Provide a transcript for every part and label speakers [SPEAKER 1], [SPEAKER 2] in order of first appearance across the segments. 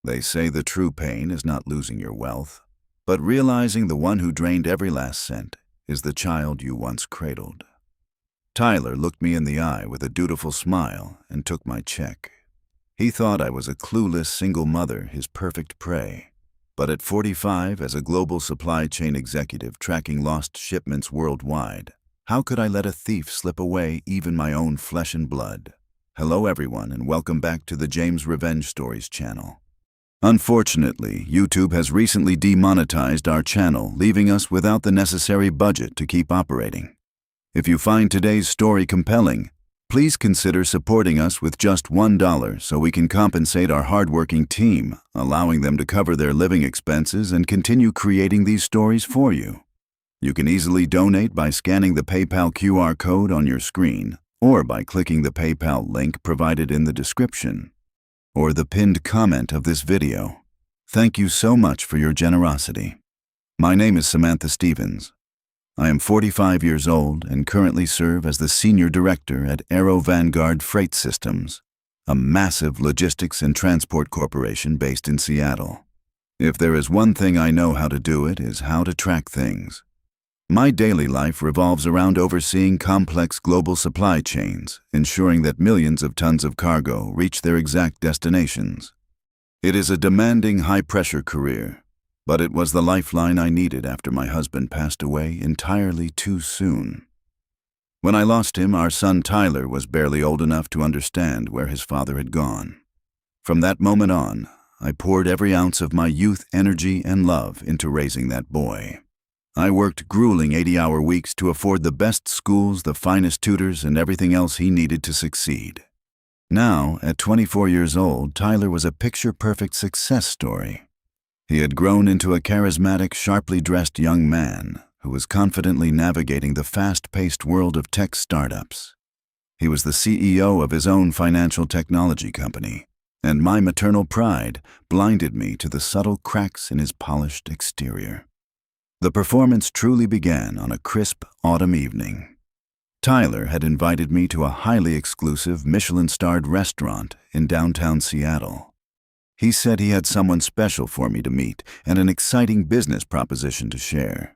[SPEAKER 1] They say the true pain is not losing your wealth, but realizing the one who drained every last cent is the child you once cradled. Tyler looked me in the eye with a dutiful smile and took my check. He thought I was a clueless single mother, his perfect prey. But at 45, as a global supply chain executive tracking lost shipments worldwide, how could I let a thief slip away even my own flesh and blood? Hello everyone, and welcome back to the James Revenge Stories channel. Unfortunately, YouTube has recently demonetized our channel, leaving us without the necessary budget to keep operating. If you find today's story compelling, please consider supporting us with just $1 so we can compensate our hardworking team, allowing them to cover their living expenses and continue creating these stories for you. You can easily donate by scanning the PayPal QR code on your screen or by clicking the PayPal link provided in the description or the pinned comment of this video. Thank you so much for your generosity. My name is Samantha Stevens. I am 45 years old and currently serve as the Senior Director at Aero Vanguard Freight Systems, a massive logistics and transport corporation based in Seattle. If there is one thing I know how to do, it is how to track things. My daily life revolves around overseeing complex global supply chains, ensuring that millions of tons of cargo reach their exact destinations. It is a demanding, high-pressure career, but it was the lifeline I needed after my husband passed away entirely too soon. When I lost him, our son Tyler was barely old enough to understand where his father had gone. From that moment on, I poured every ounce of my youth, energy, and love into raising that boy. I worked grueling 80-hour weeks to afford the best schools, the finest tutors, and everything else he needed to succeed. Now, at 24 years old, Tyler was a picture-perfect success story. He had grown into a charismatic, sharply dressed young man who was confidently navigating the fast-paced world of tech startups. He was the CEO of his own financial technology company, and my maternal pride blinded me to the subtle cracks in his polished exterior. The performance truly began on a crisp autumn evening. Tyler had invited me to a highly exclusive Michelin-starred restaurant in downtown Seattle. He said he had someone special for me to meet and an exciting business proposition to share.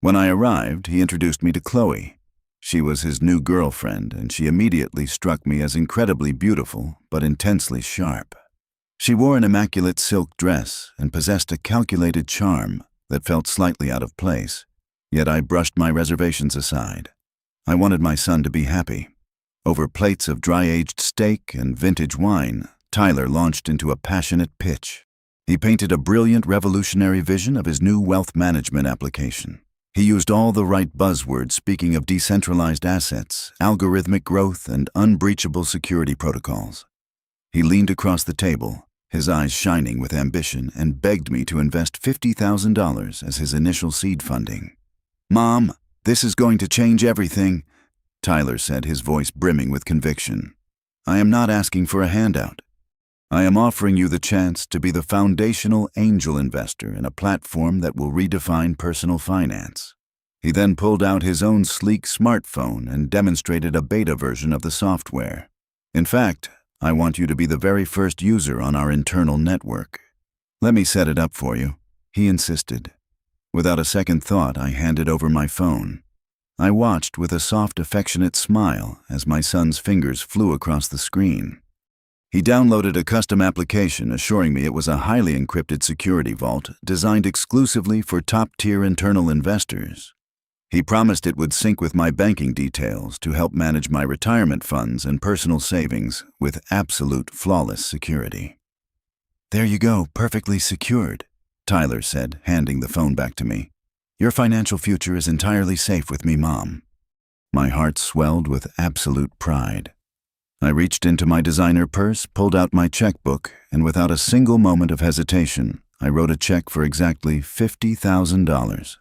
[SPEAKER 1] When I arrived, he introduced me to Chloe. She was his new girlfriend, and she immediately struck me as incredibly beautiful but intensely sharp. She wore an immaculate silk dress and possessed a calculated charm that felt slightly out of place, yet I brushed my reservations aside. I wanted my son to be happy. Over plates of dry-aged steak and vintage wine, Tyler launched into a passionate pitch. He painted a brilliant, revolutionary vision of his new wealth management application. He used all the right buzzwords, speaking of decentralized assets, algorithmic growth, and unbreachable security protocols. He leaned across the table, his eyes shining with ambition, and begged me to invest $50,000 as his initial seed funding. "Mom, this is going to change everything," Tyler said, his voice brimming with conviction. "I am not asking for a handout. I am offering you the chance to be the foundational angel investor in a platform that will redefine personal finance." He then pulled out his own sleek smartphone and demonstrated a beta version of the software. "In fact, I want you to be the very first user on our internal network." "Let me set it up for you," he insisted. Without a second thought, I handed over my phone. I watched with a soft, affectionate smile as my son's fingers flew across the screen. He downloaded a custom application assuring me it was a highly encrypted security vault designed exclusively for top-tier internal investors. He promised it would sync with my banking details to help manage my retirement funds and personal savings with absolute flawless security. "There you go, perfectly secured," Tyler said, handing the phone back to me. "Your financial future is entirely safe with me, Mom." My heart swelled with absolute pride. I reached into my designer purse, pulled out my checkbook, and without a single moment of hesitation, I wrote a check for exactly $50,000.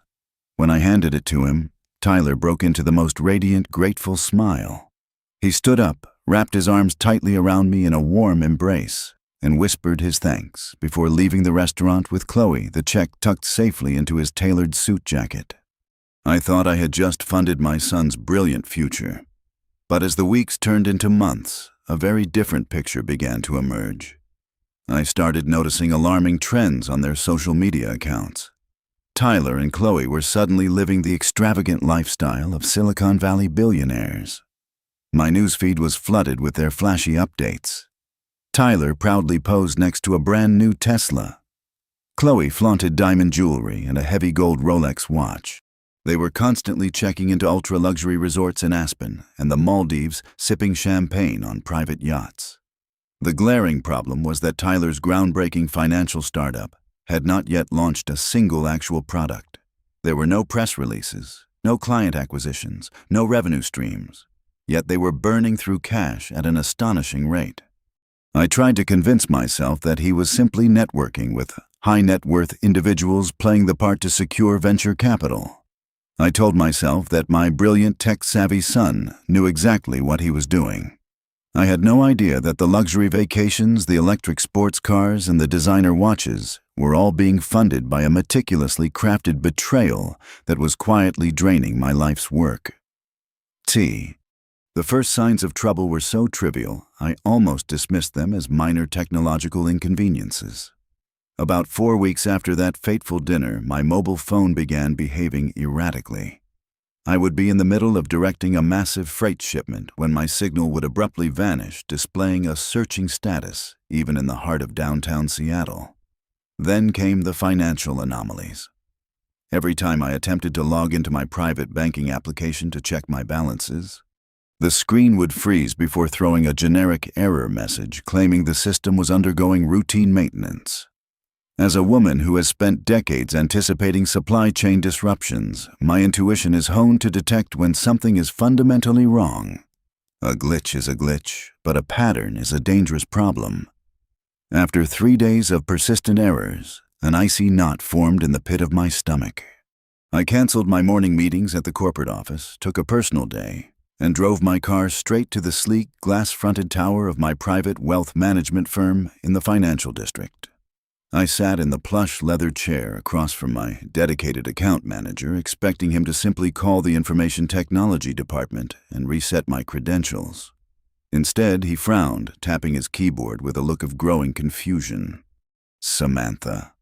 [SPEAKER 1] When I handed it to him, Tyler broke into the most radiant, grateful smile. He stood up, wrapped his arms tightly around me in a warm embrace, and whispered his thanks before leaving the restaurant with Chloe, the check tucked safely into his tailored suit jacket. I thought I had just funded my son's brilliant future. But as the weeks turned into months, a very different picture began to emerge. I started noticing alarming trends on their social media accounts. Tyler and Chloe were suddenly living the extravagant lifestyle of Silicon Valley billionaires. My newsfeed was flooded with their flashy updates. Tyler proudly posed next to a brand new Tesla. Chloe flaunted diamond jewelry and a heavy gold Rolex watch. They were constantly checking into ultra-luxury resorts in Aspen and the Maldives, sipping champagne on private yachts. The glaring problem was that Tyler's groundbreaking financial startup had not yet launched a single actual product. There were no press releases, no client acquisitions, no revenue streams. Yet they were burning through cash at an astonishing rate. I tried to convince myself that he was simply networking with high-net-worth individuals playing the part to secure venture capital. I told myself that my brilliant tech-savvy son knew exactly what he was doing. I had no idea that the luxury vacations, the electric sports cars, and the designer watches were all being funded by a meticulously crafted betrayal that was quietly draining my life's work. The first signs of trouble were so trivial, I almost dismissed them as minor technological inconveniences. About 4 weeks after that fateful dinner, my mobile phone began behaving erratically. I would be in the middle of directing a massive freight shipment when my signal would abruptly vanish, displaying a searching status, even in the heart of downtown Seattle. Then came the financial anomalies. Every time I attempted to log into my private banking application to check my balances, the screen would freeze before throwing a generic error message claiming the system was undergoing routine maintenance. As a woman who has spent decades anticipating supply chain disruptions, my intuition is honed to detect when something is fundamentally wrong. A glitch is a glitch, but a pattern is a dangerous problem. After 3 days of persistent errors, an icy knot formed in the pit of my stomach. I canceled my morning meetings at the corporate office, took a personal day, and drove my car straight to the sleek, glass-fronted tower of my private wealth management firm in the financial district. I sat in the plush leather chair across from my dedicated account manager, expecting him to simply call the information technology department and reset my credentials. Instead, he frowned, tapping his keyboard with a look of growing confusion. "Samantha."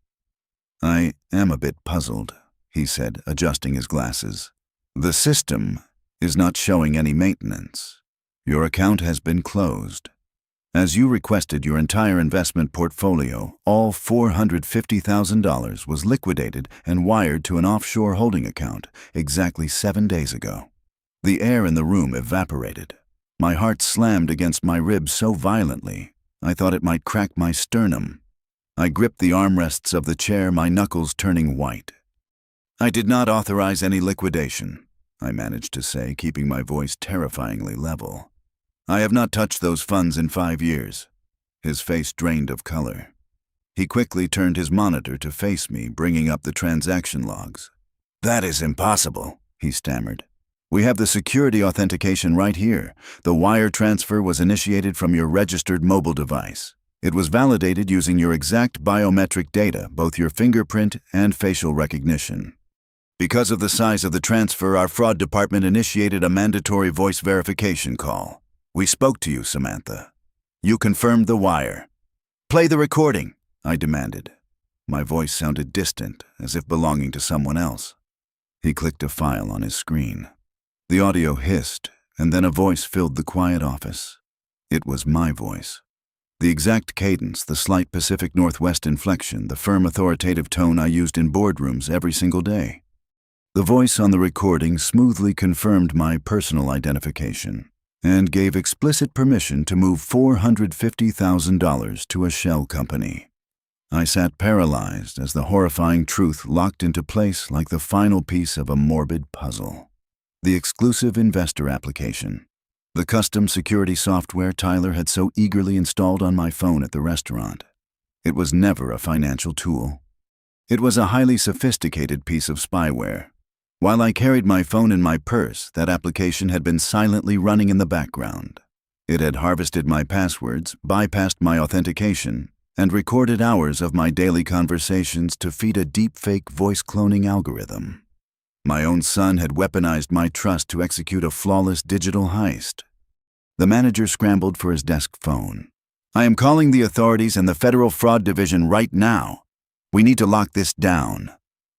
[SPEAKER 1] "I am a bit puzzled," he said, adjusting his glasses. "The system is not showing any maintenance. Your account has been closed. As you requested, your entire investment portfolio, all $450,000, was liquidated and wired to an offshore holding account exactly 7 days ago." The air in the room evaporated. My heart slammed against my ribs so violently, I thought it might crack my sternum. I gripped the armrests of the chair, my knuckles turning white. "I did not authorize any liquidation," I managed to say, keeping my voice terrifyingly level. "I have not touched those funds in 5 years. His face drained of color. He quickly turned his monitor to face me, bringing up the transaction logs. "That is impossible," he stammered. "We have the security authentication right here. The wire transfer was initiated from your registered mobile device. It was validated using your exact biometric data, both your fingerprint and facial recognition. Because of the size of the transfer, our fraud department initiated a mandatory voice verification call. We spoke to you, Samantha. You confirmed the wire. Play the recording," I demanded. My voice sounded distant, as if belonging to someone else. He clicked a file on his screen. The audio hissed, and then a voice filled the quiet office. It was my voice. The exact cadence, the slight Pacific Northwest inflection, the firm authoritative tone I used in boardrooms every single day. The voice on the recording smoothly confirmed my personal identification and gave explicit permission to move $450,000 to a shell company. I sat paralyzed as the horrifying truth locked into place like the final piece of a morbid puzzle. The exclusive investor application. The custom security software Tyler had so eagerly installed on my phone at the restaurant. It was never a financial tool. It was a highly sophisticated piece of spyware. While I carried my phone in my purse, that application had been silently running in the background. It had harvested my passwords, bypassed my authentication, and recorded hours of my daily conversations to feed a deepfake voice cloning algorithm. My own son had weaponized my trust to execute a flawless digital heist. The manager scrambled for his desk phone. I am calling the authorities and the Federal Fraud Division right now. We need to lock this down."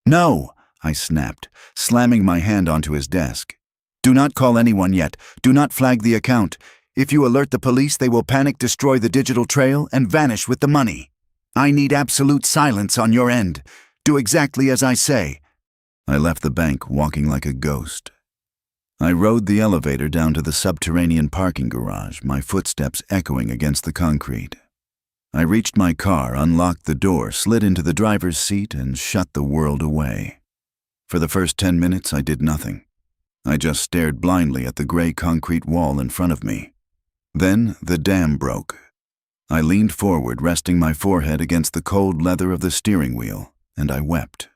[SPEAKER 1] "No," I snapped, slamming my hand onto his desk. "Do not call anyone yet. Do not flag the account. If you alert the police, they will panic, destroy the digital trail, and vanish with the money. I need absolute silence on your end. Do exactly as I say." I left the bank walking like a ghost. I rode the elevator down to the subterranean parking garage, my footsteps echoing against the concrete. I reached my car, unlocked the door, slid into the driver's seat, and shut the world away. For the first 10 minutes, I did nothing. I just stared blindly at the gray concrete wall in front of me. Then the dam broke. I leaned forward, resting my forehead against the cold leather of the steering wheel, and I wept.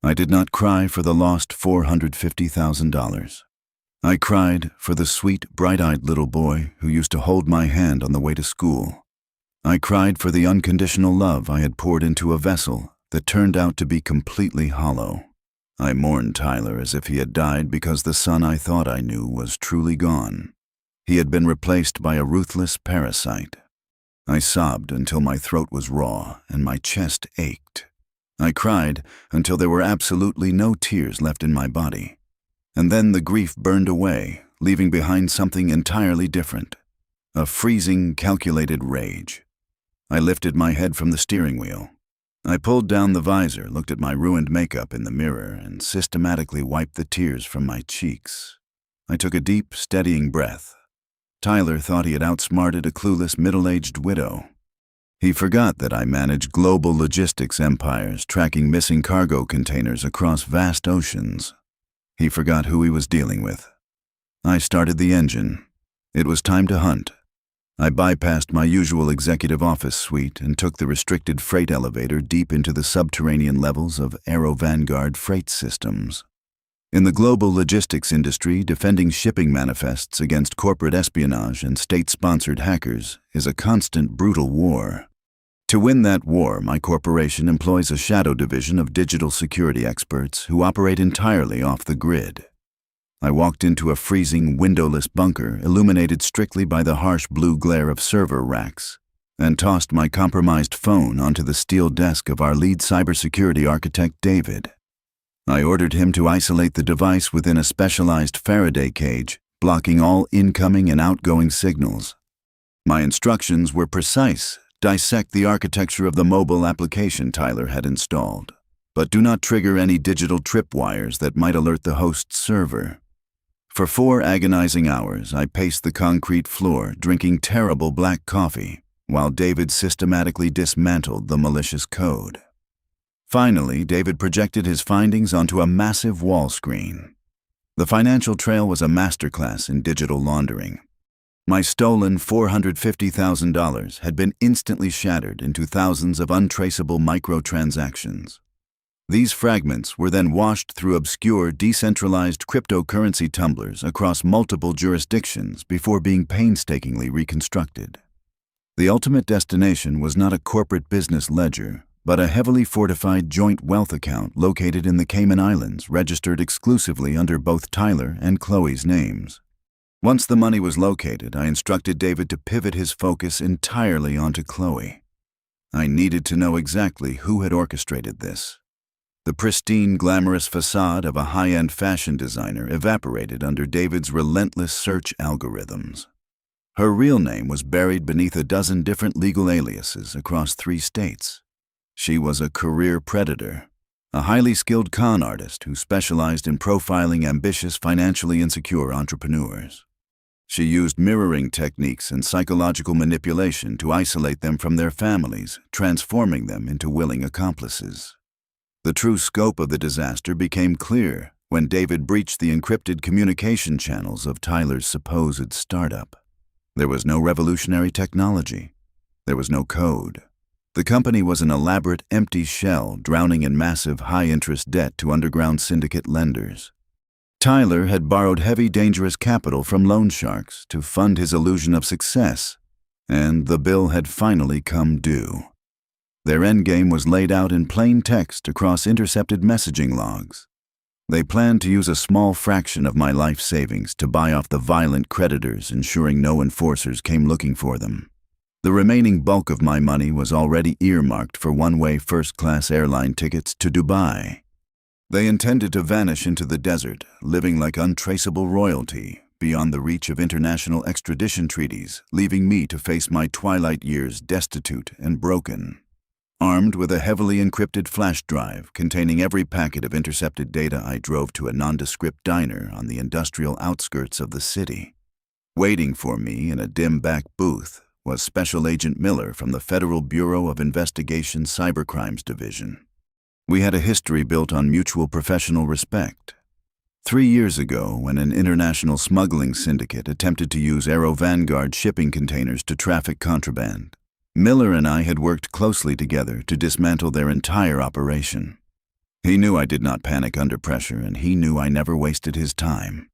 [SPEAKER 1] I did not cry for the lost $450,000. I cried for the sweet, bright-eyed little boy who used to hold my hand on the way to school. I cried for the unconditional love I had poured into a vessel that turned out to be completely hollow. I mourned Tyler as if he had died because the son I thought I knew was truly gone. He had been replaced by a ruthless parasite. I sobbed until my throat was raw and my chest ached. I cried until there were absolutely no tears left in my body. And then the grief burned away, leaving behind something entirely different. A freezing, calculated rage. I lifted my head from the steering wheel. I pulled down the visor, looked at my ruined makeup in the mirror, and systematically wiped the tears from my cheeks. I took a deep, steadying breath. Tyler thought he had outsmarted a clueless middle-aged widow. He forgot that I manage global logistics empires tracking missing cargo containers across vast oceans. He forgot who he was dealing with. I started the engine. It was time to hunt. I bypassed my usual executive office suite and took the restricted freight elevator deep into the subterranean levels of Aero Vanguard Freight Systems. In the global logistics industry, defending shipping manifests against corporate espionage and state-sponsored hackers is a constant, brutal war. To win that war, my corporation employs a shadow division of digital security experts who operate entirely off the grid. I walked into a freezing, windowless bunker illuminated strictly by the harsh blue glare of server racks, and tossed my compromised phone onto the steel desk of our lead cybersecurity architect, David. I ordered him to isolate the device within a specialized Faraday cage, blocking all incoming and outgoing signals. My instructions were precise. Dissect the architecture of the mobile application Tyler had installed, but do not trigger any digital tripwires that might alert the host's server. For 4 agonizing hours, I paced the concrete floor, drinking terrible black coffee, while David systematically dismantled the malicious code. Finally, David projected his findings onto a massive wall screen. The financial trail was a masterclass in digital laundering. My stolen $450,000 had been instantly shattered into thousands of untraceable microtransactions. These fragments were then washed through obscure, decentralized cryptocurrency tumblers across multiple jurisdictions before being painstakingly reconstructed. The ultimate destination was not a corporate business ledger, but a heavily fortified joint wealth account located in the Cayman Islands, registered exclusively under both Tyler and Chloe's names. Once the money was located, I instructed David to pivot his focus entirely onto Chloe. I needed to know exactly who had orchestrated this. The pristine, glamorous facade of a high-end fashion designer evaporated under David's relentless search algorithms. Her real name was buried beneath a dozen different legal aliases across 3 states. She was a career predator, a highly skilled con artist who specialized in profiling ambitious, financially insecure entrepreneurs. She used mirroring techniques and psychological manipulation to isolate them from their families, transforming them into willing accomplices. The true scope of the disaster became clear when David breached the encrypted communication channels of Tyler's supposed startup. There was no revolutionary technology. There was no code. The company was an elaborate, empty shell drowning in massive, high-interest debt to underground syndicate lenders. Tyler had borrowed heavy, dangerous capital from loan sharks to fund his illusion of success, and the bill had finally come due. Their endgame was laid out in plain text across intercepted messaging logs. They planned to use a small fraction of my life savings to buy off the violent creditors, ensuring no enforcers came looking for them. The remaining bulk of my money was already earmarked for one-way first-class airline tickets to Dubai. They intended to vanish into the desert, living like untraceable royalty, beyond the reach of international extradition treaties, leaving me to face my twilight years destitute and broken. Armed with a heavily encrypted flash drive containing every packet of intercepted data, I drove to a nondescript diner on the industrial outskirts of the city. Waiting for me in a dim back booth was Special Agent Miller from the Federal Bureau of Investigation Cybercrimes Division. We had a history built on mutual professional respect. 3 years ago, when an international smuggling syndicate attempted to use Aero Vanguard shipping containers to traffic contraband, Miller and I had worked closely together to dismantle their entire operation. He knew I did not panic under pressure, and he knew I never wasted his time.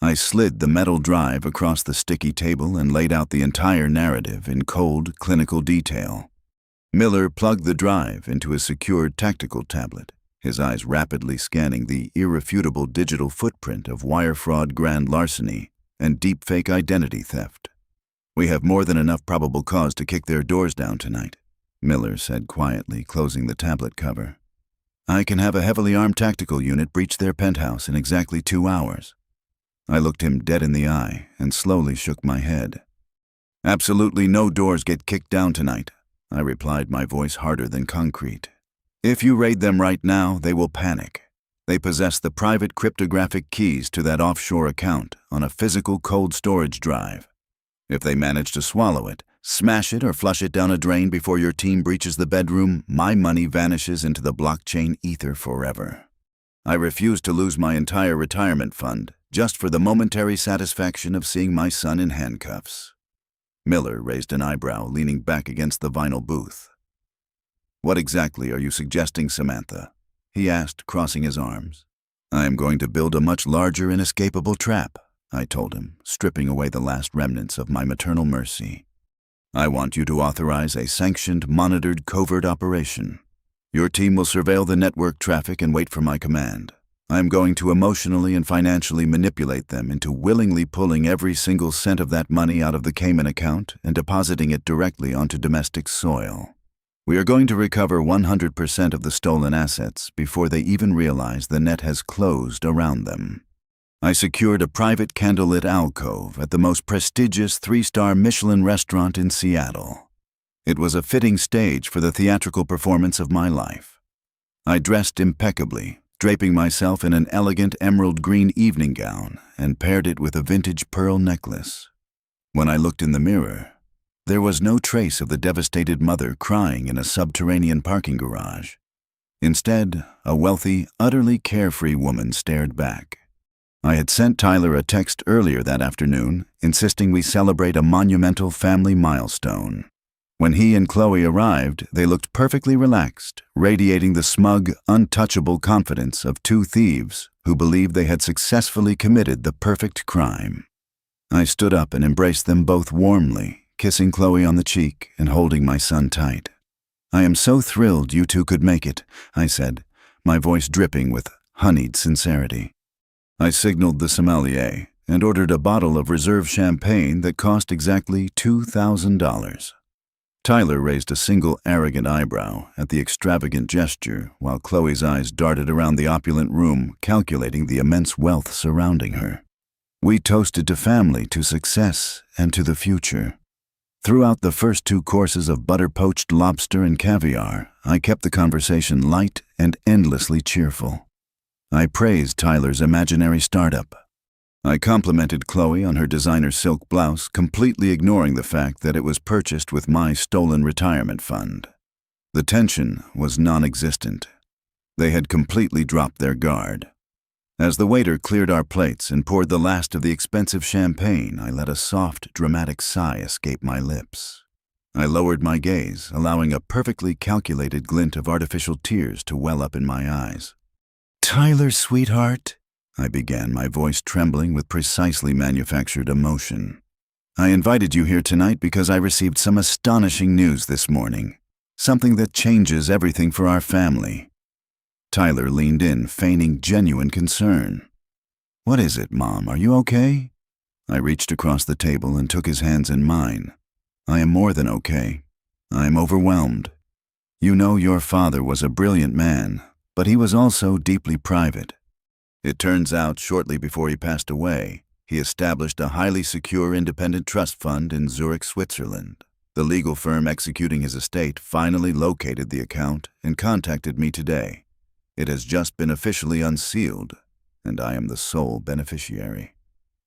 [SPEAKER 1] I slid the metal drive across the sticky table and laid out the entire narrative in cold, clinical detail. Miller plugged the drive into a secured tactical tablet, his eyes rapidly scanning the irrefutable digital footprint of wire fraud, grand larceny, and deepfake identity theft. "We have more than enough probable cause to kick their doors down tonight," Miller said quietly, closing the tablet cover. "I can have a heavily armed tactical unit breach their penthouse in exactly 2 hours." I looked him dead in the eye and slowly shook my head. "Absolutely no doors get kicked down tonight," I replied, my voice harder than concrete. "If you raid them right now, they will panic. They possess the private cryptographic keys to that offshore account on a physical cold storage drive. If they manage to swallow it, smash it, or flush it down a drain before your team breaches the bedroom, my money vanishes into the blockchain ether forever. I refuse to lose my entire retirement fund just for the momentary satisfaction of seeing my son in handcuffs." Miller raised an eyebrow, leaning back against the vinyl booth. "What exactly are you suggesting, Samantha?" he asked, crossing his arms. "I am going to build a much larger, inescapable trap," I told him, stripping away the last remnants of my maternal mercy. "I want you to authorize a sanctioned, monitored, covert operation. Your team will surveil the network traffic and wait for my command. I am going to emotionally and financially manipulate them into willingly pulling every single cent of that money out of the Cayman account and depositing it directly onto domestic soil. We are going to recover 100% of the stolen assets before they even realize the net has closed around them." I secured a private candlelit alcove at the most prestigious 3-star Michelin restaurant in Seattle. It was a fitting stage for the theatrical performance of my life. I dressed impeccably, draping myself in an elegant emerald green evening gown, and paired it with a vintage pearl necklace. When I looked in the mirror, there was no trace of the devastated mother crying in a subterranean parking garage. Instead, a wealthy, utterly carefree woman stared back. I had sent Tyler a text earlier that afternoon, insisting we celebrate a monumental family milestone. When he and Chloe arrived, they looked perfectly relaxed, radiating the smug, untouchable confidence of 2 thieves who believed they had successfully committed the perfect crime. I stood up and embraced them both warmly, kissing Chloe on the cheek and holding my son tight. "I am so thrilled you 2 could make it," I said, my voice dripping with honeyed sincerity. I signaled the sommelier and ordered a bottle of reserve champagne that cost exactly $2,000. Tyler raised a single arrogant eyebrow at the extravagant gesture, while Chloe's eyes darted around the opulent room, calculating the immense wealth surrounding her. We toasted to family, to success, and to the future. Throughout the first 2 courses of butter-poached lobster and caviar, I kept the conversation light and endlessly cheerful. I praised Tyler's imaginary startup. I complimented Chloe on her designer silk blouse, completely ignoring the fact that it was purchased with my stolen retirement fund. The tension was non-existent. They had completely dropped their guard. As the waiter cleared our plates and poured the last of the expensive champagne, I let a soft, dramatic sigh escape my lips. I lowered my gaze, allowing a perfectly calculated glint of artificial tears to well up in my eyes. "Tyler, sweetheart," I began, my voice trembling with precisely manufactured emotion. "I invited you here tonight because I received some astonishing news this morning. Something that changes everything for our family." Tyler leaned in, feigning genuine concern. "What is it, Mom? Are you okay?" I reached across the table and took his hands in mine. I am more than okay. I am overwhelmed. You know, your father was a brilliant man, but he was also deeply private. It turns out, shortly before he passed away, he established a highly secure independent trust fund in Zurich, Switzerland. The legal firm executing his estate finally located the account and contacted me today. It has just been officially unsealed, and I am the sole beneficiary.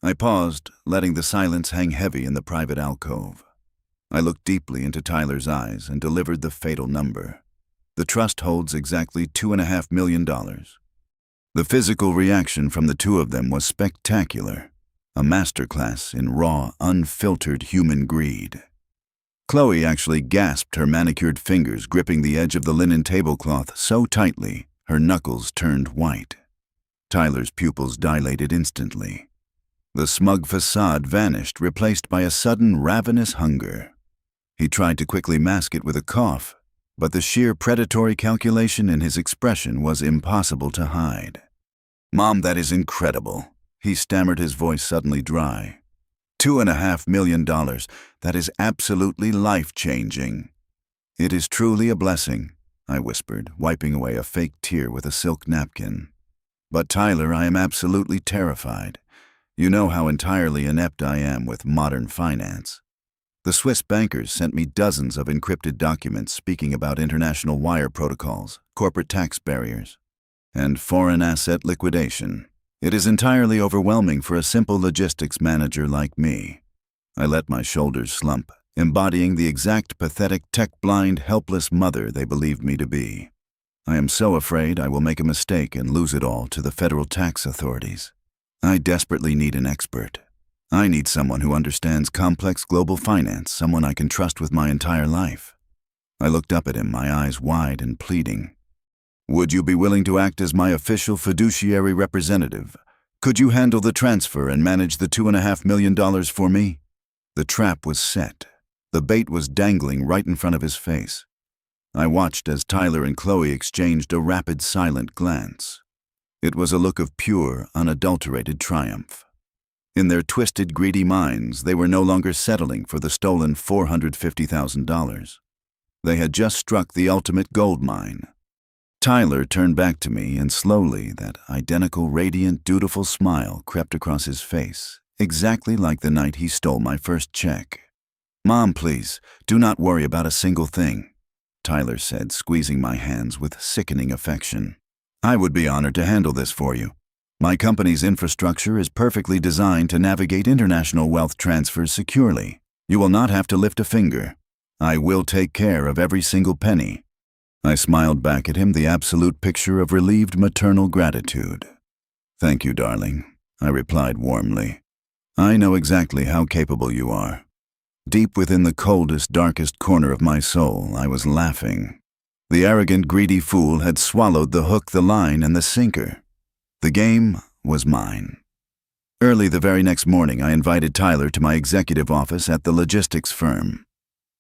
[SPEAKER 1] I paused, letting the silence hang heavy in the private alcove. I looked deeply into Tyler's eyes and delivered the fatal number. The trust holds exactly $2.5 million. The physical reaction from the two of them was spectacular, a masterclass in raw, unfiltered human greed. Chloe actually gasped, her manicured fingers gripping the edge of the linen tablecloth so tightly her knuckles turned white. Tyler's pupils dilated instantly. The smug facade vanished, replaced by a sudden ravenous hunger. He tried to quickly mask it with a cough, but the sheer predatory calculation in his expression was impossible to hide. "Mom, that is incredible," he stammered, his voice suddenly dry. $2.5 million, that is absolutely life-changing. "It is truly a blessing," I whispered, wiping away a fake tear with a silk napkin. "But Tyler, I am absolutely terrified. You know how entirely inept I am with modern finance. The Swiss bankers sent me dozens of encrypted documents speaking about international wire protocols, corporate tax barriers, and foreign asset liquidation. It is entirely overwhelming for a simple logistics manager like me." I let my shoulders slump, embodying the exact pathetic, tech-blind, helpless mother they believed me to be. I am so afraid I will make a mistake and lose it all to the federal tax authorities. I desperately need an expert. I need someone who understands complex global finance, someone I can trust with my entire life. I looked up at him, my eyes wide and pleading. "Would you be willing to act as my official fiduciary representative? Could you handle the transfer and manage the $2.5 million for me?" The trap was set. The bait was dangling right in front of his face. I watched as Tyler and Chloe exchanged a rapid, silent glance. It was a look of pure, unadulterated triumph. In their twisted, greedy minds, they were no longer settling for the stolen $450,000. They had just struck the ultimate gold mine. Tyler turned back to me, and slowly that identical, radiant, dutiful smile crept across his face, exactly like the night he stole my first check. "Mom, please, do not worry about a single thing," Tyler said, squeezing my hands with sickening affection. "I would be honored to handle this for you. My company's infrastructure is perfectly designed to navigate international wealth transfers securely. You will not have to lift a finger. I will take care of every single penny." I smiled back at him, the absolute picture of relieved maternal gratitude. "Thank you, darling," I replied warmly. "I know exactly how capable you are." Deep within the coldest, darkest corner of my soul, I was laughing. The arrogant, greedy fool had swallowed the hook, the line, and the sinker. The game was mine. Early the very next morning, I invited Tyler to my executive office at the logistics firm.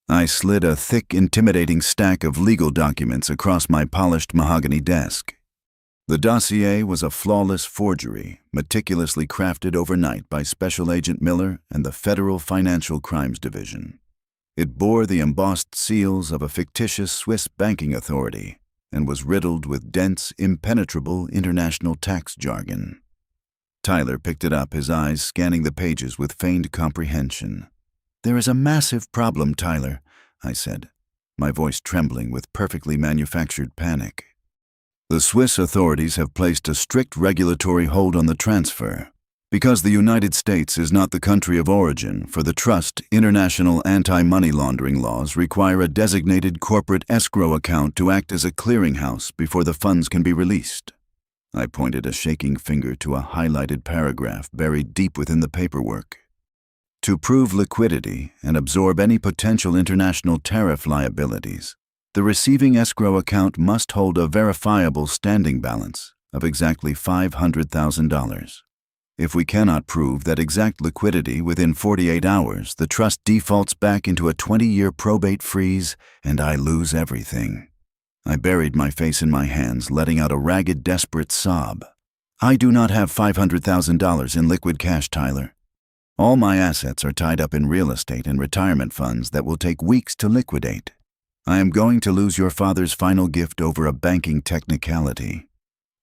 [SPEAKER 1] I slid a thick, intimidating stack of legal documents across my polished mahogany desk. The dossier was a flawless forgery, meticulously crafted overnight by Special Agent Miller and the Federal Financial Crimes Division. It bore the embossed seals of a fictitious Swiss banking authority and was riddled with dense, impenetrable international tax jargon. Tyler picked it up, his eyes scanning the pages with feigned comprehension. "There is a massive problem, Tyler," I said, my voice trembling with perfectly manufactured panic. "The Swiss authorities have placed a strict regulatory hold on the transfer. Because the United States is not the country of origin for the trust, international anti-money laundering laws require a designated corporate escrow account to act as a clearinghouse before the funds can be released." I pointed a shaking finger to a highlighted paragraph buried deep within the paperwork. "To prove liquidity and absorb any potential international tariff liabilities, the receiving escrow account must hold a verifiable standing balance of exactly $500,000. If we cannot prove that exact liquidity within 48 hours, the trust defaults back into a 20-year probate freeze and I lose everything." I buried my face in my hands, letting out a ragged, desperate sob. "I do not have $500,000 in liquid cash, Tyler. All my assets are tied up in real estate and retirement funds that will take weeks to liquidate. I am going to lose your father's final gift over a banking technicality."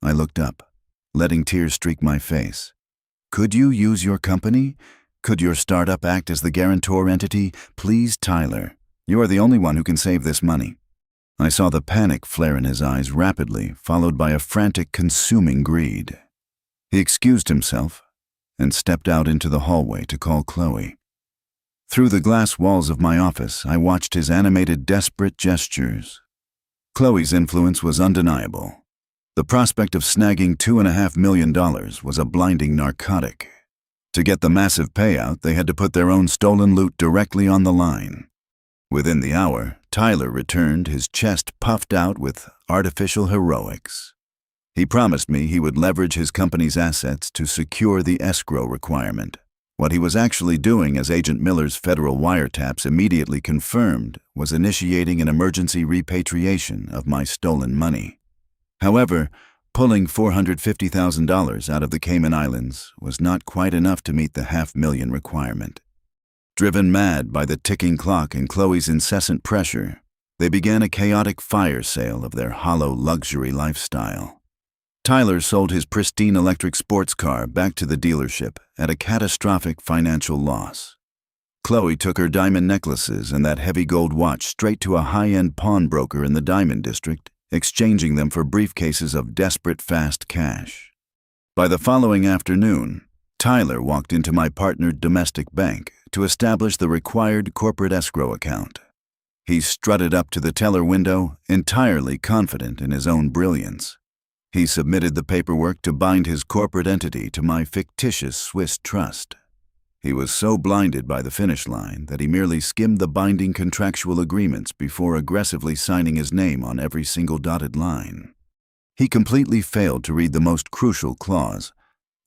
[SPEAKER 1] I looked up, letting tears streak my face. "Could you use your company? Could your startup act as the guarantor entity? Please, Tyler. You are the only one who can save this money." I saw the panic flare in his eyes rapidly, followed by a frantic, consuming greed. He excused himself and stepped out into the hallway to call Chloe. Through the glass walls of my office, I watched his animated, desperate gestures. Chloe's influence was undeniable. The prospect of snagging $2.5 million was a blinding narcotic. To get the massive payout, they had to put their own stolen loot directly on the line. Within the hour, Tyler returned, his chest puffed out with artificial heroics. He promised me he would leverage his company's assets to secure the escrow requirement. What he was actually doing, as Agent Miller's federal wiretaps immediately confirmed, was initiating an emergency repatriation of my stolen money. However, pulling $450,000 out of the Cayman Islands was not quite enough to meet the $500,000 requirement. Driven mad by the ticking clock and Chloe's incessant pressure, they began a chaotic fire sale of their hollow luxury lifestyle. Tyler sold his pristine electric sports car back to the dealership at a catastrophic financial loss. Chloe took her diamond necklaces and that heavy gold watch straight to a high-end pawnbroker in the Diamond District, exchanging them for briefcases of desperate fast cash. By the following afternoon, Tyler walked into my partnered domestic bank to establish the required corporate escrow account. He strutted up to the teller window, entirely confident in his own brilliance. He submitted the paperwork to bind his corporate entity to my fictitious Swiss trust. He was so blinded by the finish line that he merely skimmed the binding contractual agreements before aggressively signing his name on every single dotted line. He completely failed to read the most crucial clause,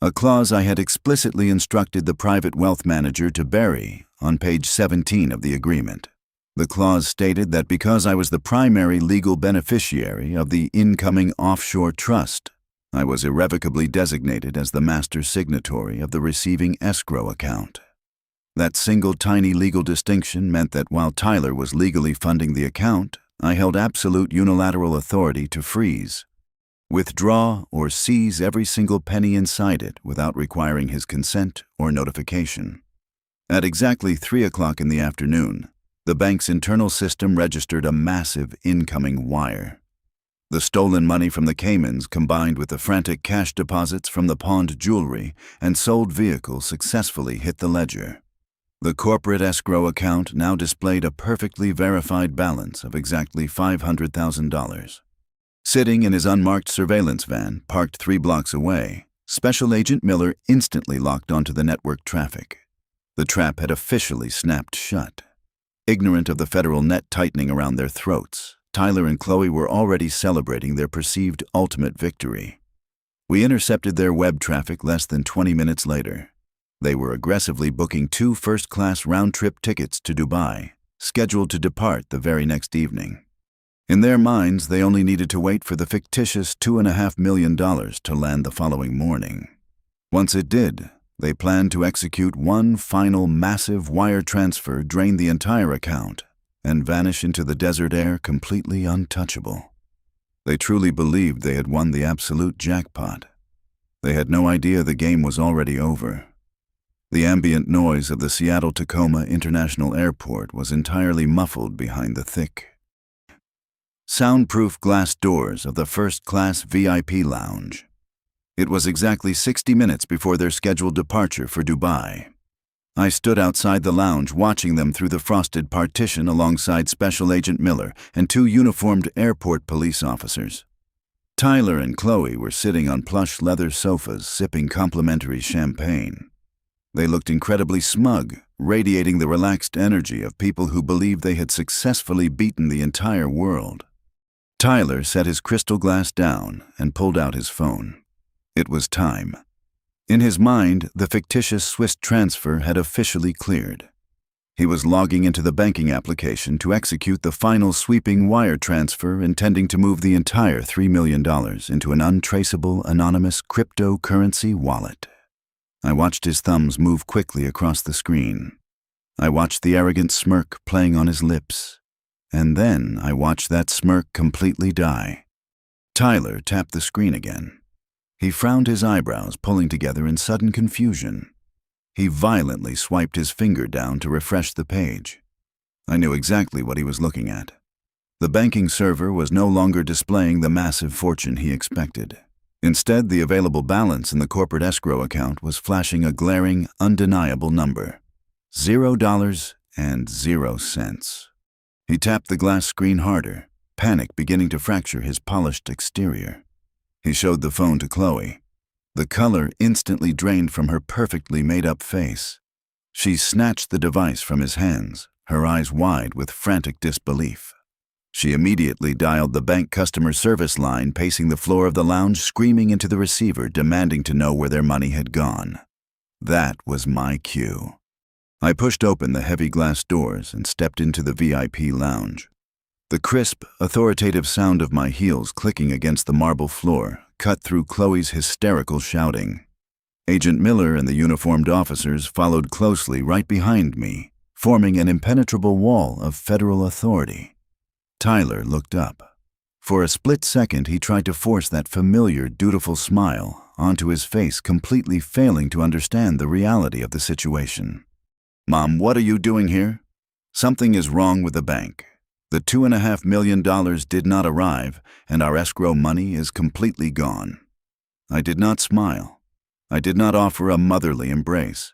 [SPEAKER 1] a clause I had explicitly instructed the private wealth manager to bury on page 17 of the agreement. The clause stated that because I was the primary legal beneficiary of the incoming offshore trust, I was irrevocably designated as the master signatory of the receiving escrow account. That single tiny legal distinction meant that while Tyler was legally funding the account, I held absolute unilateral authority to freeze, withdraw, or seize every single penny inside it without requiring his consent or notification. At exactly 3 o'clock in the afternoon, the bank's internal system registered a massive incoming wire. The stolen money from the Caymans combined with the frantic cash deposits from the pawned jewelry and sold vehicles successfully hit the ledger. The corporate escrow account now displayed a perfectly verified balance of exactly $500,000. Sitting in his unmarked surveillance van, parked 3 blocks away, Special Agent Miller instantly locked onto the network traffic. The trap had officially snapped shut. Ignorant of the federal net tightening around their throats, Tyler and Chloe were already celebrating their perceived ultimate victory. We intercepted their web traffic less than 20 minutes later. They were aggressively booking 2 first-class round-trip tickets to Dubai, scheduled to depart the very next evening. In their minds, they only needed to wait for the fictitious $2.5 million to land the following morning. Once it did, they planned to execute one final massive wire transfer, drain the entire account, and vanish into the desert air completely untouchable. They truly believed they had won the absolute jackpot. They had no idea the game was already over. The ambient noise of the Seattle-Tacoma International Airport was entirely muffled behind the thick, soundproof glass doors of the first-class VIP lounge. It was exactly 60 minutes before their scheduled departure for Dubai. I stood outside the lounge watching them through the frosted partition alongside Special Agent Miller and 2 uniformed airport police officers. Tyler and Chloe were sitting on plush leather sofas sipping complimentary champagne. They looked incredibly smug, radiating the relaxed energy of people who believed they had successfully beaten the entire world. Tyler set his crystal glass down and pulled out his phone. It was time. In his mind, the fictitious Swiss transfer had officially cleared. He was logging into the banking application to execute the final sweeping wire transfer, intending to move the entire $3 million into an untraceable, anonymous cryptocurrency wallet. I watched his thumbs move quickly across the screen. I watched the arrogant smirk playing on his lips. And then I watched that smirk completely die. Tyler tapped the screen again. He frowned, his eyebrows pulling together in sudden confusion. He violently swiped his finger down to refresh the page. I knew exactly what he was looking at. The banking server was no longer displaying the massive fortune he expected. Instead, the available balance in the corporate escrow account was flashing a glaring, undeniable number: $0.00. He tapped the glass screen harder, panic beginning to fracture his polished exterior. He showed the phone to Chloe. The color instantly drained from her perfectly made-up face. She snatched the device from his hands, her eyes wide with frantic disbelief. She immediately dialed the bank customer service line, pacing the floor of the lounge, screaming into the receiver, demanding to know where their money had gone. That was my cue. I pushed open the heavy glass doors and stepped into the VIP lounge. The crisp, authoritative sound of my heels clicking against the marble floor cut through Chloe's hysterical shouting. Agent Miller and the uniformed officers followed closely right behind me, forming an impenetrable wall of federal authority. Tyler looked up. For a split second, he tried to force that familiar, dutiful smile onto his face, completely failing to understand the reality of the situation. "Mom, what are you doing here?" "Something is wrong with the bank. The $2.5 million did not arrive, and our escrow money is completely gone." I did not smile. I did not offer a motherly embrace.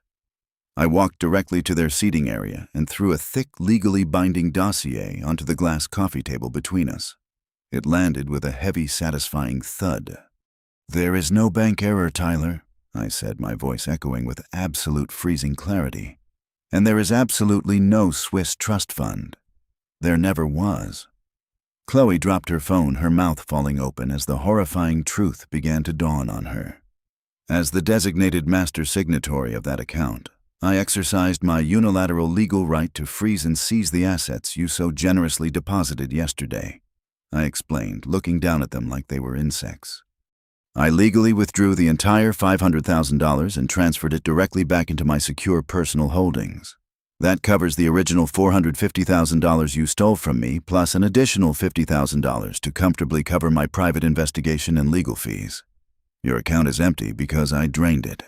[SPEAKER 1] I walked directly to their seating area and threw a thick, legally binding dossier onto the glass coffee table between us. It landed with a heavy, satisfying thud. "There is no bank error, Tyler," I said, my voice echoing with absolute freezing clarity. "And there is absolutely no Swiss trust fund. There never was." Chloe dropped her phone, her mouth falling open as the horrifying truth began to dawn on her. As the designated master signatory of that account, I exercised my unilateral legal right to freeze and seize the assets you so generously deposited yesterday, I explained, looking down at them like they were insects. "I legally withdrew the entire $500,000 and transferred it directly back into my secure personal holdings. That covers the original $450,000 you stole from me, plus an additional $50,000 to comfortably cover my private investigation and legal fees. Your account is empty because I drained it."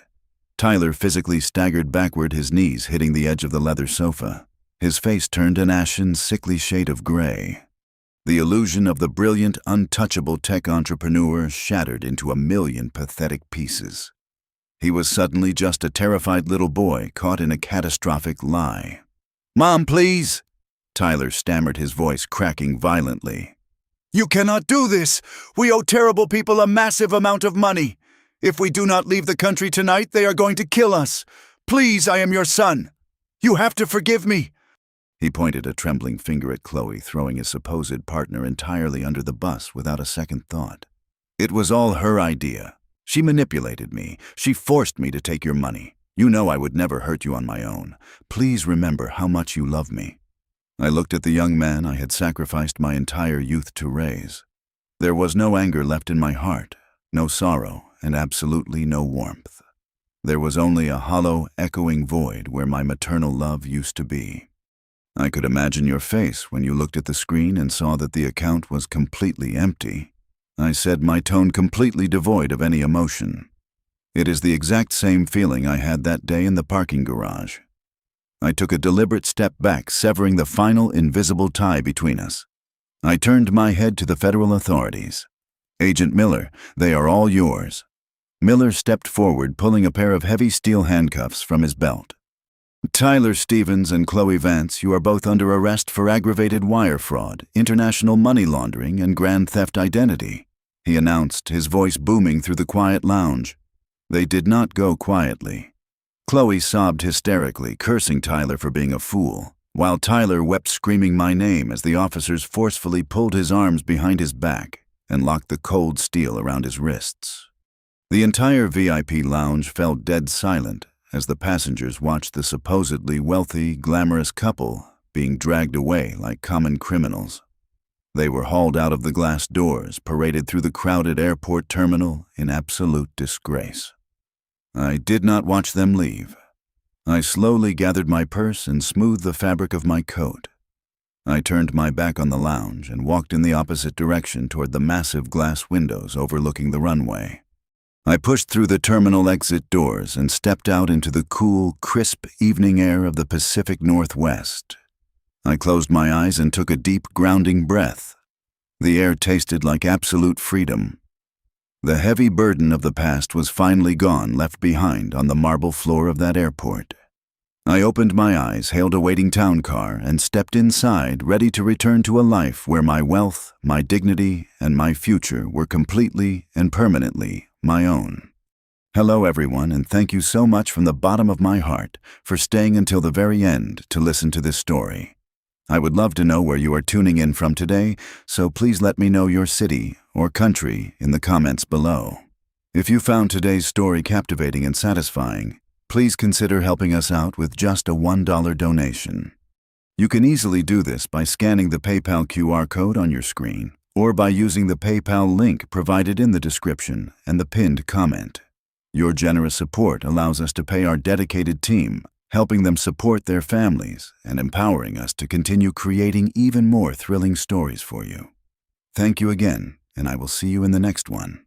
[SPEAKER 1] Tyler physically staggered backward, his knees hitting the edge of the leather sofa. His face turned an ashen, sickly shade of gray. The illusion of the brilliant, untouchable tech entrepreneur shattered into a million pathetic pieces. He was suddenly just a terrified little boy caught in a catastrophic lie. "Mom, please!" Tyler stammered, his voice cracking violently. "You cannot do this! We owe terrible people a massive amount of money! If we do not leave the country tonight, they are going to kill us! Please, I am your son! You have to forgive me!" He pointed a trembling finger at Chloe, throwing his supposed partner entirely under the bus without a second thought. "It was all her idea. She manipulated me. She forced me to take your money. You know I would never hurt you on my own. Please remember how much you love me." I looked at the young man I had sacrificed my entire youth to raise. There was no anger left in my heart, no sorrow, and absolutely no warmth. There was only a hollow, echoing void where my maternal love used to be. I could imagine your face when you looked at the screen and saw that the account was completely empty. I said, my tone completely devoid of any emotion. It is the exact same feeling I had that day in the parking garage. I took a deliberate step back, severing the final invisible tie between us. I turned my head to the federal authorities. "Agent Miller, they are all yours." Miller stepped forward, pulling a pair of heavy steel handcuffs from his belt. "Tyler Stevens and Chloe Vance, you are both under arrest for aggravated wire fraud, international money laundering, and grand theft identity," he announced, his voice booming through the quiet lounge. They did not go quietly. Chloe sobbed hysterically, cursing Tyler for being a fool, while Tyler wept, screaming my name as the officers forcefully pulled his arms behind his back and locked the cold steel around his wrists. The entire VIP lounge fell dead silent as the passengers watched the supposedly wealthy, glamorous couple being dragged away like common criminals. They were hauled out of the glass doors, paraded through the crowded airport terminal in absolute disgrace. I did not watch them leave. I slowly gathered my purse and smoothed the fabric of my coat. I turned my back on the lounge and walked in the opposite direction toward the massive glass windows overlooking the runway. I pushed through the terminal exit doors and stepped out into the cool, crisp evening air of the Pacific Northwest. I closed my eyes and took a deep, grounding breath. The air tasted like absolute freedom. The heavy burden of the past was finally gone, left behind on the marble floor of that airport. I opened my eyes, hailed a waiting town car, and stepped inside, ready to return to a life where my wealth, my dignity, and my future were completely and permanently my own. Hello everyone, and thank you so much from the bottom of my heart for staying until the very end to listen to this story. I would love to know where you are tuning in from today, so please let me know your city or country in the comments below. If you found today's story captivating and satisfying, please consider helping us out with just a $1 donation. You can easily do this by scanning the PayPal QR code on your screen, or by using the PayPal link provided in the description and the pinned comment. Your generous support allows us to pay our dedicated team, helping them support their families and empowering us to continue creating even more thrilling stories for you. Thank you again, and I will see you in the next one.